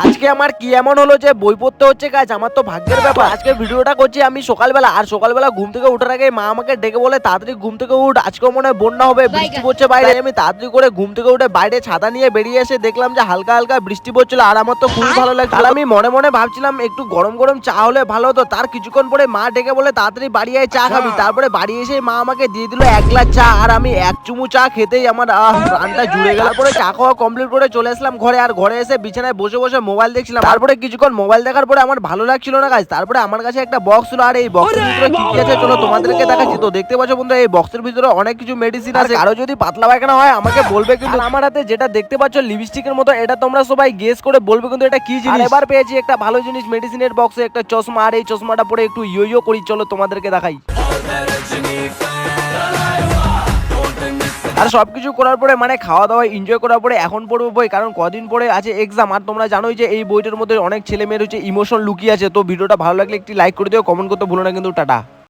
আজকে আমার কি এমন হলো যে বই পড়তে হচ্ছে গাইস, আমার তো ভাগ্যের ব্যাপার। আজকে ভিডিওটা করছি আমি সকালবেলা, আর সকালবেলা ঘুম থেকে ওঠার আগে মা আমাকে ডেকে বলে তাড়াতাড়ি ঘুম থেকে উঠ, আজকে মনে হয় বন্যা হবে, বৃষ্টি পড়ছে বাইরে। আমি তাড়াতাড়ি করে ঘুম থেকে উঠে বাইরে ছাতা নিয়ে বেরিয়ে এসে দেখলাম যে হালকা হালকা বৃষ্টি পড়ছিল, আর আমার তো খুবই ভালো লাগছে। আর আমি মনে মনে ভাবছিলাম একটু গরম গরম চা হলে ভালো হতো। তার কিছুক্ষণ পরে মা ডেকে বলে তাড়াতাড়ি বাড়ি আয় চা খাবি। তারপরে বাড়ি এসে মা আমাকে দিয়ে দিল 1 গ্লাস চা, আর আমি এক চুমু চা খেতেই আমার প্রাণটা জুড়ে গেল। তারপরে চা খাওয়া কমপ্লিট করে চলে আসলাম ঘরে, আর ঘরে এসে বিছানায় বসে বসে মোবাইল দেখছিলাম। তারপরে কিছুক্ষণ মোবাইল দেখার পরে আমার ভালো লাগছিল না গাইস, তারপরে আমার কাছে একটা বক্স ছিল, আর এই বক্সের ভিতরে কি কি আছে চলো তোমাদেরকে দেখাচ্ছি। তো দেখতে পাচ্ছ বন্ধুরা, এই বক্সের ভিতরে অনেক কিছু মেডিসিন আছে। আরো যদি পাতলা পায়খানা হয় আমাকে বলবে, কিন্তু আমার হাতে যেটা দেখতে পাচ্ছ লিপস্টিকের মতো, এটা তোমরা সবাই গেস করে বলবে কিন্তু এটা কি জিনিস। এবার পেয়েছি একটা ভালো জিনিস মেডিসিনের বক্সে, একটা চশমা, আর এই চশমাটা পরে একটু ইয়ো ইয়ো করি, চলো তোমাদেরকে দেখাই। আর সবকিছু করার পরে মানে খাওয়া দাওয়া এনজয় করার পরে এখন পড়বো বই, কারণ কদিন পরে আছে এক্সাম। আর তোমরা জানোই যে এই বইটার মধ্যে অনেক ছেলে মেয়ের হচ্ছে ইমোশন লুকিয়ে আছে। তো ভিডিওটা ভালো লাগলে একটি লাইক করে দিও, কমেন্ট করতে ভুলো না কিন্তু। টাটা।